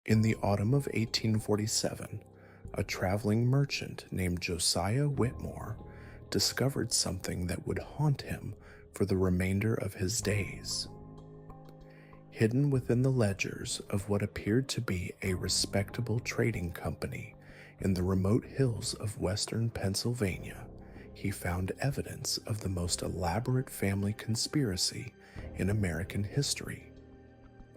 In the autumn of 1847, a traveling merchant named Josiah Whitmore discovered something that would haunt him for the remainder of his days. Hidden within the ledgers of what appeared to be a respectable trading company in the remote hills of western Pennsylvania, he found evidence of the most elaborate family conspiracy in American history.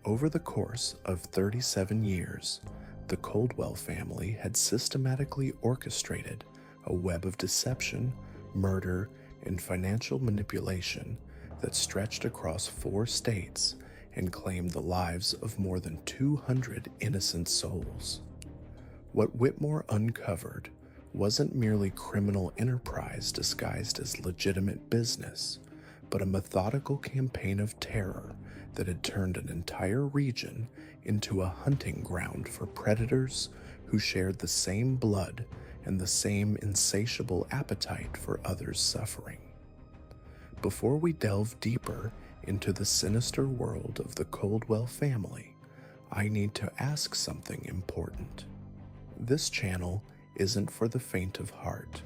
Over the course of 37 years, the Coldwell family had systematically orchestrated a web of deception, murder, and financial manipulation that stretched across 4 states and claimed the lives of more than 200 innocent souls. What Whitmore uncovered wasn't merely criminal enterprise disguised as legitimate business, but a methodical campaign of terror that had turned an entire region into a hunting ground for predators who shared the same blood and the same insatiable appetite for others' suffering. Before we delve deeper into the sinister world of the Coldwell family, I need to ask something important. This channel isn't for the faint of heart.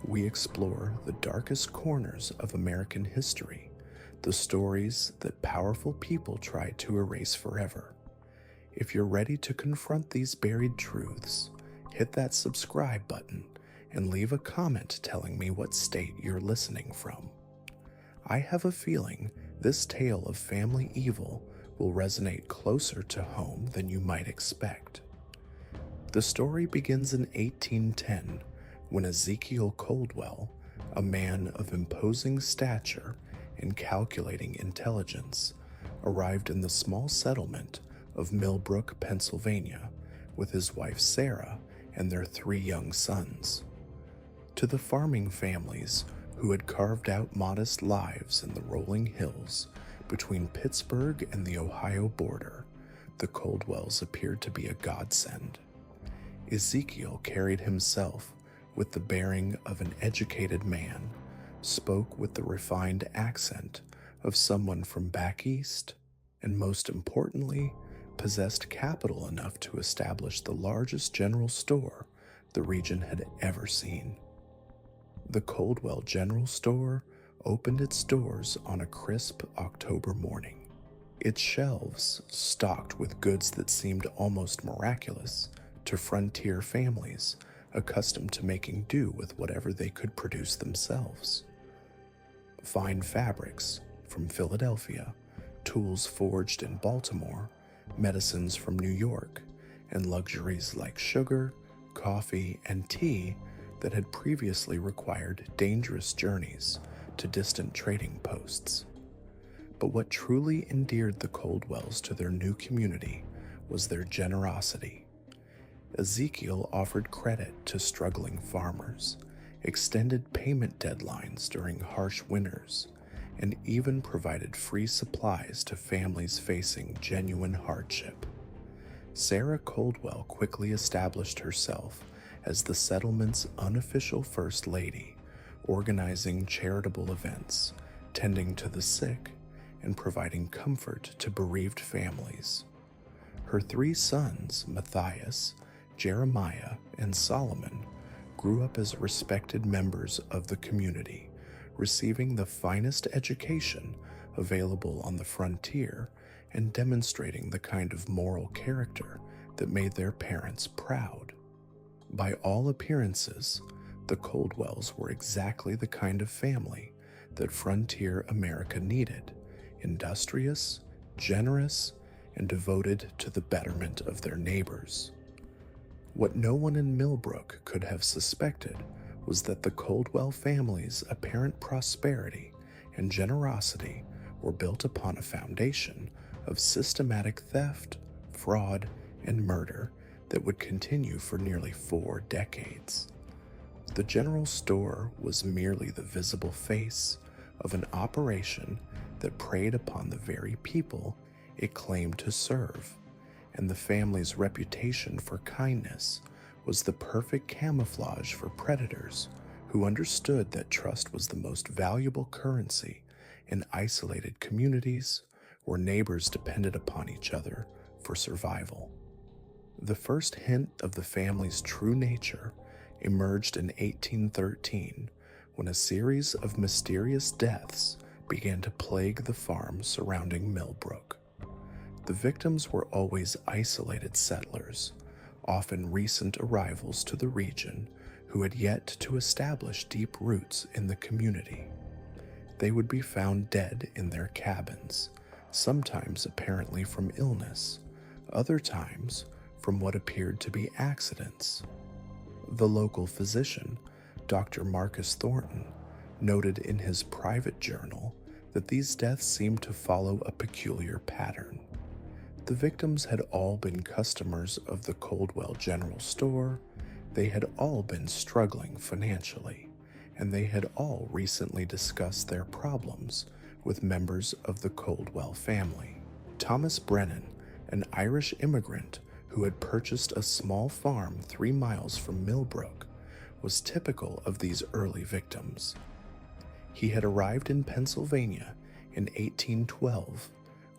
We explore the darkest corners of American history, the stories that powerful people try to erase forever. If you're ready to confront these buried truths, hit that subscribe button and leave a comment telling me what state you're listening from. I have a feeling this tale of family evil will resonate closer to home than you might expect. The story begins in 1810 when Ezekiel Coldwell, a man of imposing stature and calculating intelligence, arrived in the small settlement of Millbrook, Pennsylvania, with his wife Sarah and their 3 young sons. To the farming families who had carved out modest lives in the rolling hills between Pittsburgh and the Ohio border, the Coldwells appeared to be a godsend. Ezekiel carried himself with the bearing of an educated man, spoke with the refined accent of someone from back east, and most importantly, possessed capital enough to establish the largest general store the region had ever seen. The Coldwell General Store opened its doors on a crisp October morning, its shelves stocked with goods that seemed almost miraculous to frontier families accustomed to making do with whatever they could produce themselves. Fine fabrics from Philadelphia, tools forged in Baltimore, medicines from New York, and luxuries like sugar, coffee, and tea that had previously required dangerous journeys to distant trading posts. But what truly endeared the Coldwells to their new community was their generosity. Ezekiel offered credit to struggling farmers, extended payment deadlines during harsh winters, and even provided free supplies to families facing genuine hardship. Sarah Coldwell quickly established herself as the settlement's unofficial first lady, organizing charitable events, tending to the sick, and providing comfort to bereaved families. Her 3 sons, Matthias, Jeremiah, and Solomon, grew up as respected members of the community, receiving the finest education available on the frontier and demonstrating the kind of moral character that made their parents proud. By all appearances, the Coldwells were exactly the kind of family that frontier America needed: industrious, generous, and devoted to the betterment of their neighbors. What no one in Millbrook could have suspected was that the Coldwell family's apparent prosperity and generosity were built upon a foundation of systematic theft, fraud, and murder that would continue for nearly 4 decades. The general store was merely the visible face of an operation that preyed upon the very people it claimed to serve, and the family's reputation for kindness was the perfect camouflage for predators who understood that trust was the most valuable currency in isolated communities where neighbors depended upon each other for survival. The first hint of the family's true nature emerged in 1813 when a series of mysterious deaths began to plague the farm surrounding Millbrook. The victims were always isolated settlers, often recent arrivals to the region who had yet to establish deep roots in the community. They would be found dead in their cabins, sometimes apparently from illness, other times from what appeared to be accidents. The local physician, Dr. Marcus Thornton, noted in his private journal that these deaths seemed to follow a peculiar pattern. The victims had all been customers of the Coldwell General Store, they had all been struggling financially, and they had all recently discussed their problems with members of the Coldwell family. Thomas Brennan, an Irish immigrant who had purchased a small farm 3 miles from Millbrook, was typical of these early victims. He had arrived in Pennsylvania in 1812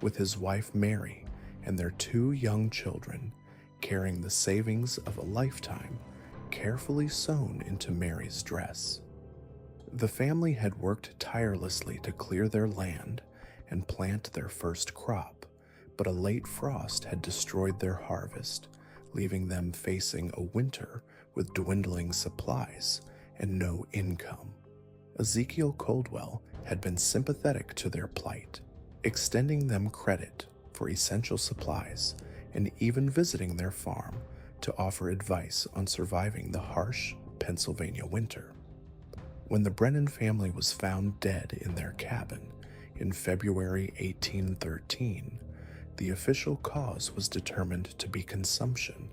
with his wife Mary and their 2 young children, carrying the savings of a lifetime carefully sewn into Mary's dress. The family had worked tirelessly to clear their land and plant their first crop, but a late frost had destroyed their harvest, leaving them facing a winter with dwindling supplies and no income. Ezekiel Coldwell had been sympathetic to their plight, extending them credit for essential supplies and even visiting their farm to offer advice on surviving the harsh Pennsylvania winter. When the Brennan family was found dead in their cabin in February 1813, the official cause was determined to be consumption,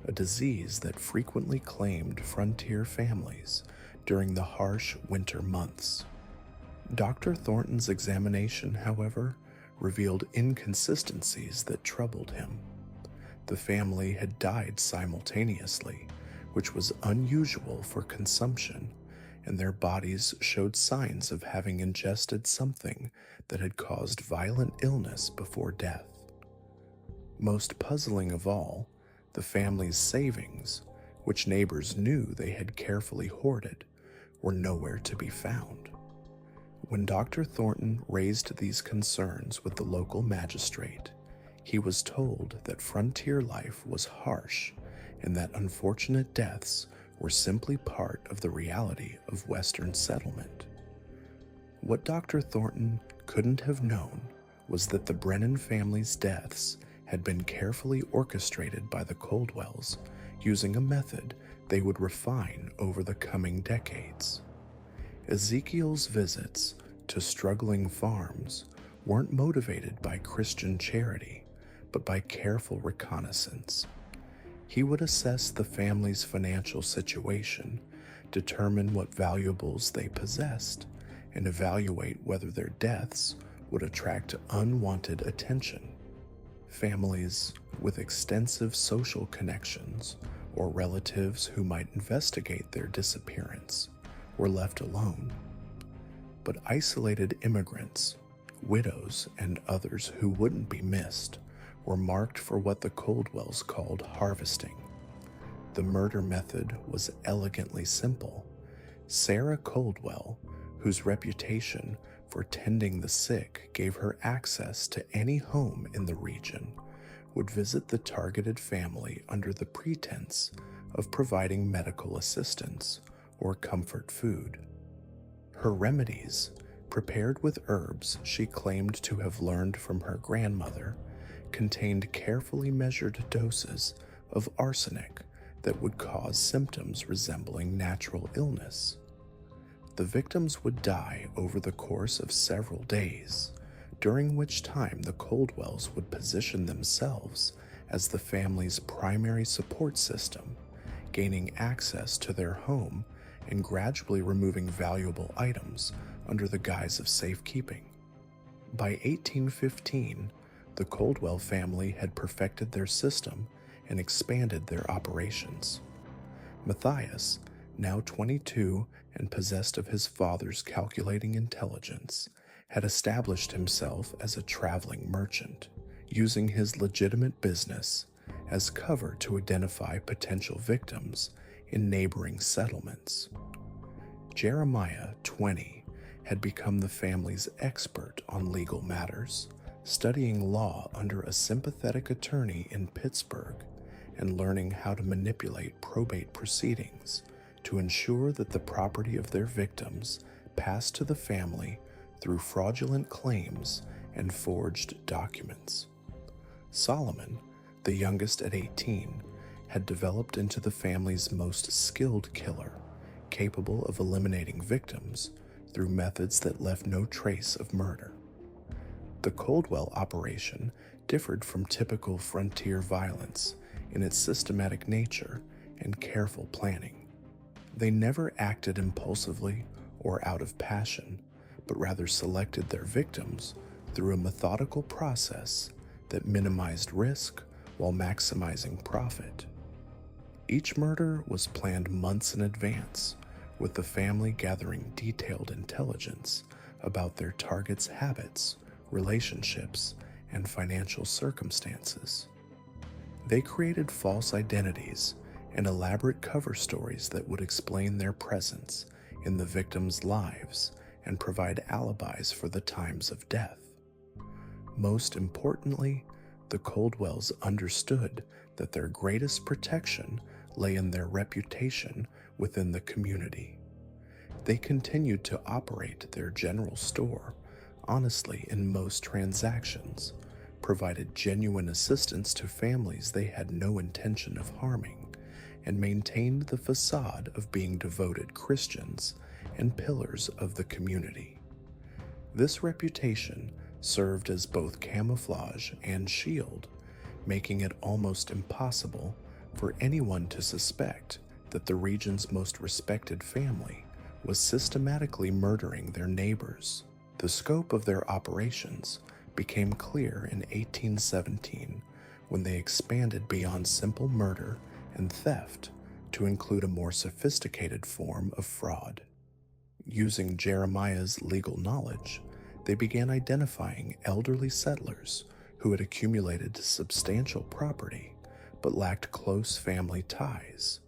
a disease that frequently claimed frontier families during the harsh winter months. Dr. Thornton's examination, however, revealed inconsistencies that troubled him. The family had died simultaneously, which was unusual for consumption, and their bodies showed signs of having ingested something that had caused violent illness before death. Most puzzling of all, the family's savings, which neighbors knew they had carefully hoarded, were nowhere to be found. When Dr. Thornton raised these concerns with the local magistrate, he was told that frontier life was harsh and that unfortunate deaths were simply part of the reality of Western settlement. What Dr. Thornton couldn't have known was that the Brennan family's deaths had been carefully orchestrated by the Coldwells using a method they would refine over the coming decades. Ezekiel's visits to struggling farms weren't motivated by Christian charity, but by careful reconnaissance. He would assess the family's financial situation, determine what valuables they possessed, and evaluate whether their deaths would attract unwanted attention. Families with extensive social connections or relatives who might investigate their disappearance were left alone. But isolated immigrants, widows, and others who wouldn't be missed were marked for what the Coldwells called harvesting. The murder method was elegantly simple. Sarah Coldwell, whose reputation for tending the sick gave her access to any home in the region, would visit the targeted family under the pretense of providing medical assistance or comfort food. Her remedies, prepared with herbs she claimed to have learned from her grandmother, contained carefully measured doses of arsenic that would cause symptoms resembling natural illness. The victims would die over the course of several days, during which time the Coldwells would position themselves as the family's primary support system, gaining access to their home and gradually removing valuable items under the guise of safekeeping. By 1815, the Coldwell family had perfected their system and expanded their operations. Matthias, now 22 and possessed of his father's calculating intelligence, had established himself as a traveling merchant, using his legitimate business as cover to identify potential victims in neighboring settlements. Jeremiah, 20, had become the family's expert on legal matters, studying law under a sympathetic attorney in Pittsburgh and learning how to manipulate probate proceedings to ensure that the property of their victims passed to the family through fraudulent claims and forged documents. Solomon, the youngest at 18, had developed into the family's most skilled killer, capable of eliminating victims through methods that left no trace of murder. The Coldwell operation differed from typical frontier violence in its systematic nature and careful planning. They never acted impulsively or out of passion, but rather selected their victims through a methodical process that minimized risk while maximizing profit. Each murder was planned months in advance, with the family gathering detailed intelligence about their target's habits, relationships, and financial circumstances. They created false identities and elaborate cover stories that would explain their presence in the victims' lives and provide alibis for the times of death. Most importantly, the Coldwells understood that their greatest protection lay in their reputation within the community. They continued to operate their general store honestly in most transactions, provided genuine assistance to families they had no intention of harming, and maintained the facade of being devoted Christians and pillars of the community. This reputation served as both camouflage and shield, making it almost impossible for anyone to suspect that the region's most respected family was systematically murdering their neighbors. The scope of their operations became clear in 1817 when they expanded beyond simple murder and theft to include a more sophisticated form of fraud. Using Jeremiah's legal knowledge, they began identifying elderly settlers who had accumulated substantial property but lacked close family ties.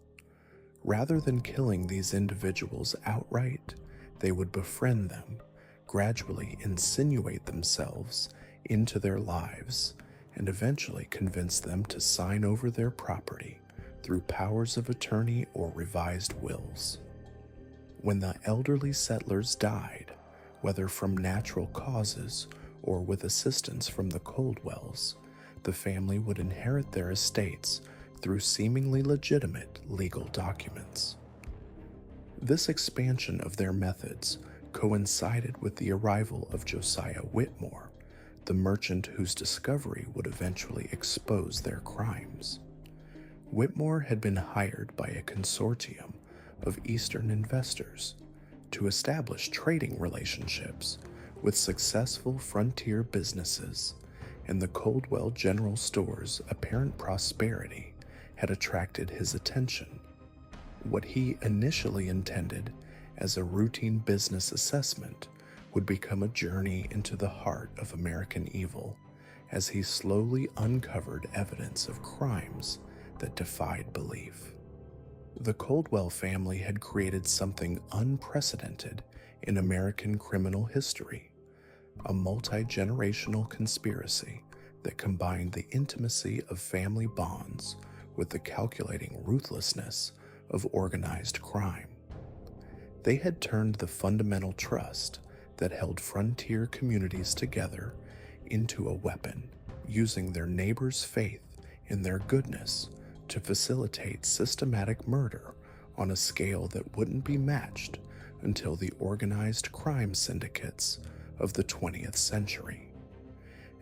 Rather than killing these individuals outright, they would befriend them, gradually insinuate themselves into their lives, and eventually convince them to sign over their property through powers of attorney or revised wills. When the elderly settlers died, whether from natural causes or with assistance from the Coldwells, the family would inherit their estates through seemingly legitimate legal documents. This expansion of their methods coincided with the arrival of Josiah Whitmore, the merchant whose discovery would eventually expose their crimes. Whitmore had been hired by a consortium of Eastern investors to establish trading relationships with successful frontier businesses, and the Coldwell General Store's apparent prosperity had attracted his attention. What he initially intended as a routine business assessment would become a journey into the heart of American evil as he slowly uncovered evidence of crimes that defied belief. The Coldwell family had created something unprecedented in American criminal history, a multi-generational conspiracy that combined the intimacy of family bonds with the calculating ruthlessness of organized crime. They had turned the fundamental trust that held frontier communities together into a weapon, using their neighbors' faith in their goodness to facilitate systematic murder on a scale that wouldn't be matched until the organized crime syndicates of the 20th century.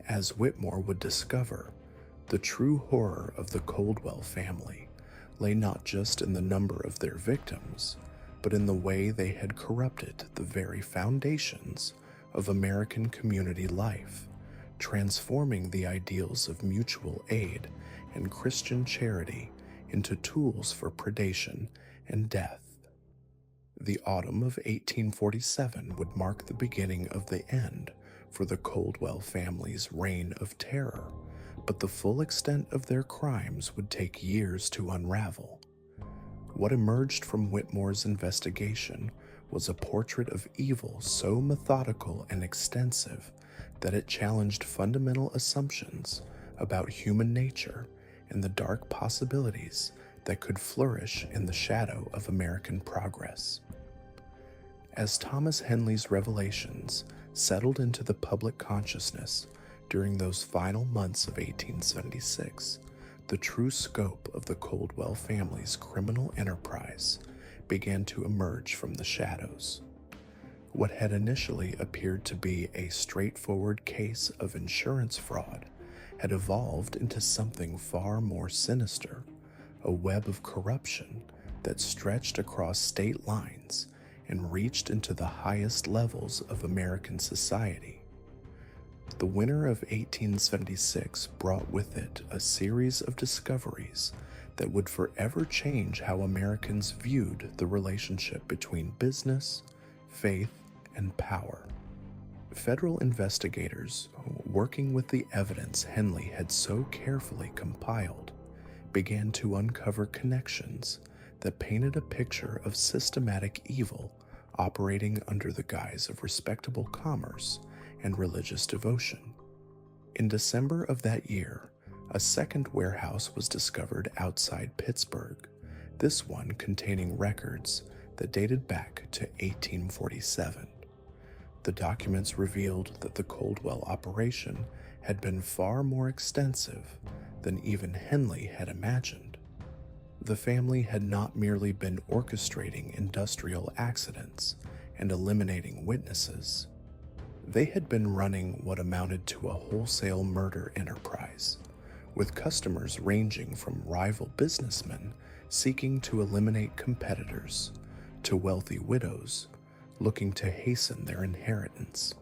As Whitmore would discover, the true horror of the Coldwell family lay not just in the number of their victims, but in the way they had corrupted the very foundations of American community life, transforming the ideals of mutual aid and Christian charity into tools for predation and death. The autumn of 1847 would mark the beginning of the end for the Coldwell family's reign of terror, but the full extent of their crimes would take years to unravel. What emerged from Whitmore's investigation was a portrait of evil so methodical and extensive that it challenged fundamental assumptions about human nature and the dark possibilities that could flourish in the shadow of American progress. As Thomas Henley's revelations settled into the public consciousness during those final months of 1876, the true scope of the Coldwell family's criminal enterprise began to emerge from the shadows. What had initially appeared to be a straightforward case of insurance fraud had evolved into something far more sinister, a web of corruption that stretched across state lines and reached into the highest levels of American society. The winter of 1876 brought with it a series of discoveries that would forever change how Americans viewed the relationship between business, faith, and power. Federal investigators, working with the evidence Henley had so carefully compiled, began to uncover connections that painted a picture of systematic evil operating under the guise of respectable commerce and religious devotion. In December of that year, a second warehouse was discovered outside Pittsburgh, this one containing records that dated back to 1847. The documents revealed that the Coldwell operation had been far more extensive than even Henley had imagined. The family had not merely been orchestrating industrial accidents and eliminating witnesses. They had been running what amounted to a wholesale murder enterprise, with customers ranging from rival businessmen seeking to eliminate competitors to wealthy widows looking to hasten their inheritance.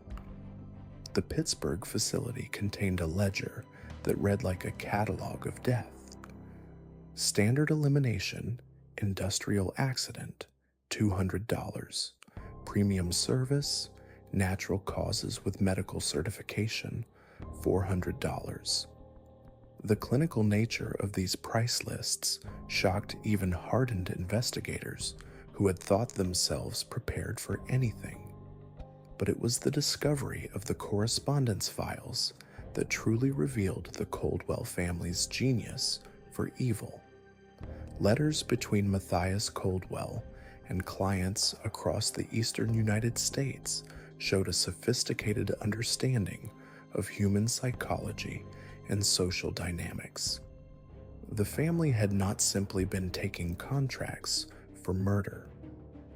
The Pittsburgh facility contained a ledger that read like a catalog of death. Standard elimination, industrial accident, $200. Premium service, natural causes with medical certification, $400. The clinical nature of these price lists shocked even hardened investigators who had thought themselves prepared for anything. But it was the discovery of the correspondence files that truly revealed the Coldwell family's genius for evil. Letters between Matthias Coldwell and clients across the eastern United States showed a sophisticated understanding of human psychology and social dynamics. The family had not simply been taking contracts for murder.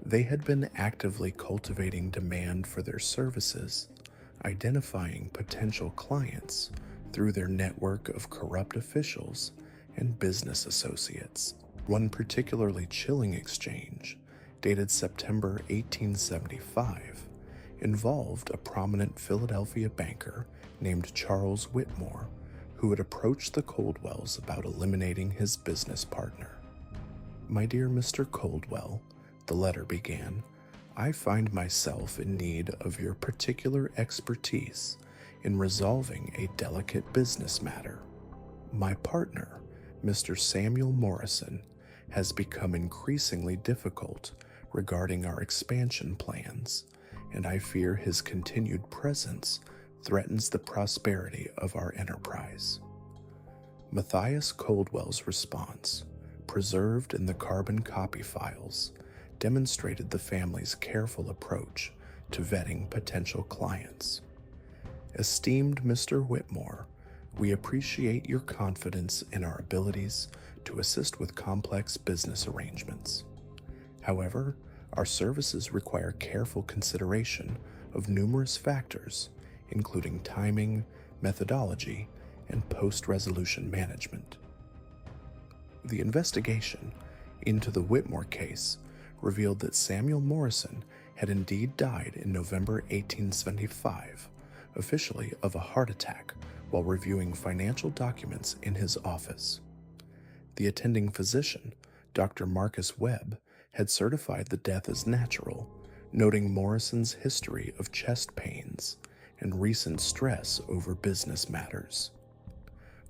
They had been actively cultivating demand for their services, identifying potential clients through their network of corrupt officials and business associates. One particularly chilling exchange, dated September 1875, involved a prominent Philadelphia banker named Charles Whitmore, who had approached the Coldwells about eliminating his business partner. "My dear Mr. Coldwell," the letter began, "I find myself in need of your particular expertise in resolving a delicate business matter. My partner, Mr. Samuel Morrison, has become increasingly difficult regarding our expansion plans, and I fear his continued presence threatens the prosperity of our enterprise." Matthias Coldwell's response, preserved in the carbon copy files, demonstrated the family's careful approach to vetting potential clients. "Esteemed Mr. Whitmore, we appreciate your confidence in our abilities to assist with complex business arrangements. However, our services require careful consideration of numerous factors, including timing, methodology, and post-resolution management." The investigation into the Whitmore case revealed that Samuel Morrison had indeed died in November 1875, officially of a heart attack while reviewing financial documents in his office. The attending physician, Dr. Marcus Webb, had certified the death as natural, noting Morrison's history of chest pains and recent stress over business matters.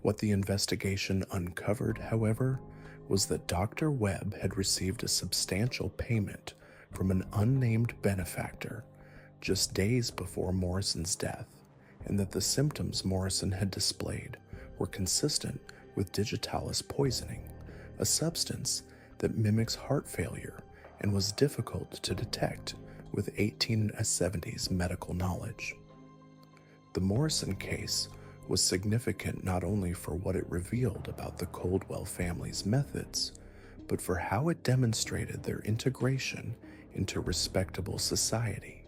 What the investigation uncovered, however, was that Dr. Webb had received a substantial payment from an unnamed benefactor just days before Morrison's death, and that the symptoms Morrison had displayed were consistent with digitalis poisoning, a substance that mimics heart failure and was difficult to detect with 1870s medical knowledge. The Morrison case was significant not only for what it revealed about the Coldwell family's methods, but for how it demonstrated their integration into respectable society.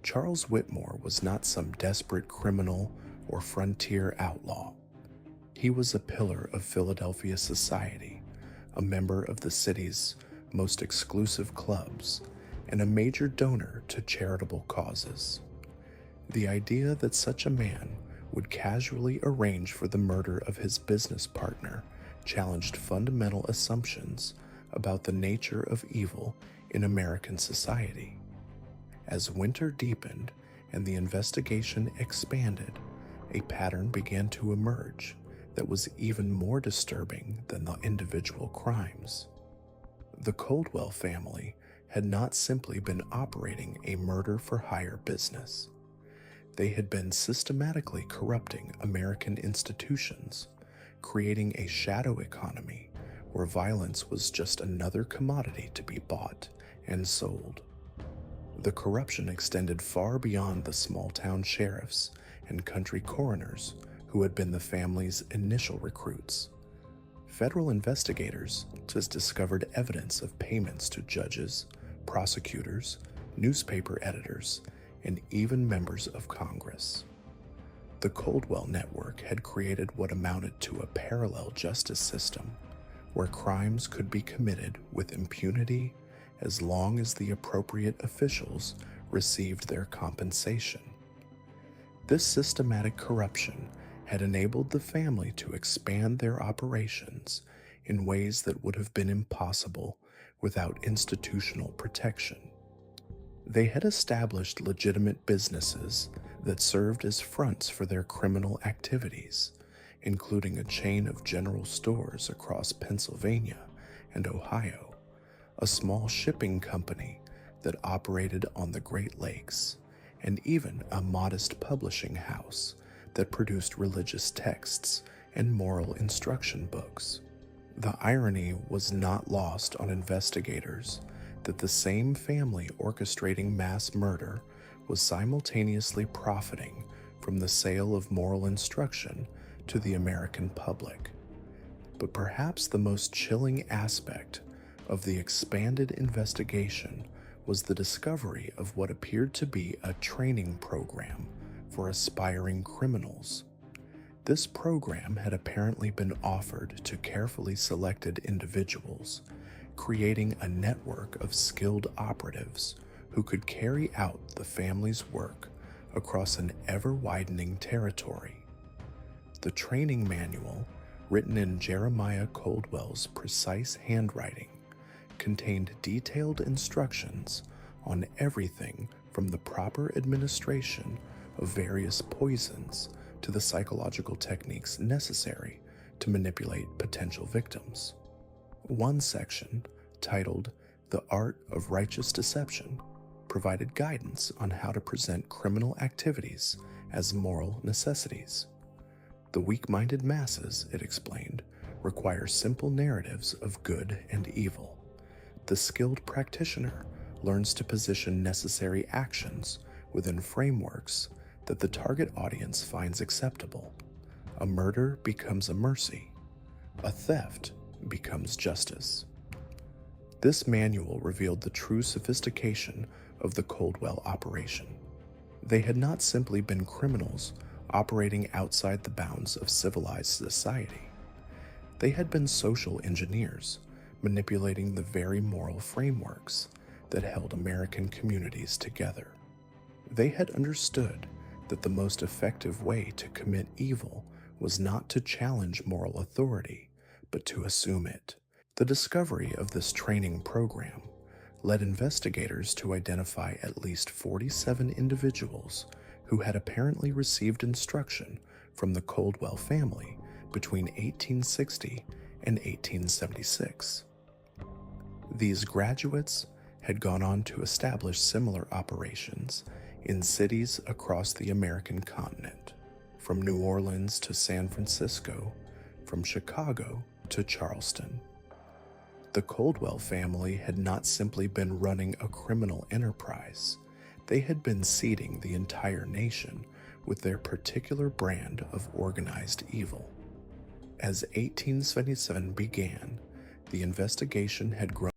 Charles Whitmore was not some desperate criminal or frontier outlaw. He was a pillar of Philadelphia society, a member of the city's most exclusive clubs, and a major donor to charitable causes. The idea that such a man would casually arrange for the murder of his business partner challenged fundamental assumptions about the nature of evil in American society. As winter deepened and the investigation expanded, a pattern began to emerge that was even more disturbing than the individual crimes. The Coldwell family had not simply been operating a murder-for-hire business. They had been systematically corrupting American institutions, creating a shadow economy where violence was just another commodity to be bought and sold. The corruption extended far beyond the small-town sheriffs and country coroners who had been the family's initial recruits. Federal investigators just discovered evidence of payments to judges, prosecutors, newspaper editors, and even members of Congress. The Coldwell Network had created what amounted to a parallel justice system, where crimes could be committed with impunity as long as the appropriate officials received their compensation. This systematic corruption had enabled the family to expand their operations in ways that would have been impossible without institutional protection. They had established legitimate businesses that served as fronts for their criminal activities, including a chain of general stores across Pennsylvania and Ohio, a small shipping company that operated on the Great Lakes, and even a modest publishing house that produced religious texts and moral instruction books. The irony was not lost on investigators that the same family orchestrating mass murder was simultaneously profiting from the sale of moral instruction to the American public. But perhaps the most chilling aspect of the expanded investigation was the discovery of what appeared to be a training program for aspiring criminals. This program had apparently been offered to carefully selected individuals, creating a network of skilled operatives who could carry out the family's work across an ever-widening territory. The training manual, written in Jeremiah Coldwell's precise handwriting, contained detailed instructions on everything from the proper administration of various poisons to the psychological techniques necessary to manipulate potential victims. One section, titled "The Art of Righteous Deception," provided guidance on how to present criminal activities as moral necessities. The weak-minded masses, it explained, require simple narratives of good and evil. The skilled practitioner learns to position necessary actions within frameworks that the target audience finds acceptable. A murder becomes a mercy. A theft becomes justice. This manual revealed the true sophistication of the Coldwell operation. They had not simply been criminals operating outside the bounds of civilized society. They had been social engineers, manipulating the very moral frameworks that held American communities together. They had understood that the most effective way to commit evil was not to challenge moral authority, but to assume it. The discovery of this training program led investigators to identify at least 47 individuals who had apparently received instruction from the Coldwell family between 1860 and 1876. These graduates had gone on to establish similar operations in cities across the American continent, from New Orleans to San Francisco, from Chicago to Charleston. The Coldwell family had not simply been running a criminal enterprise, they had been seeding the entire nation with their particular brand of organized evil. As 1877 began, the investigation had grown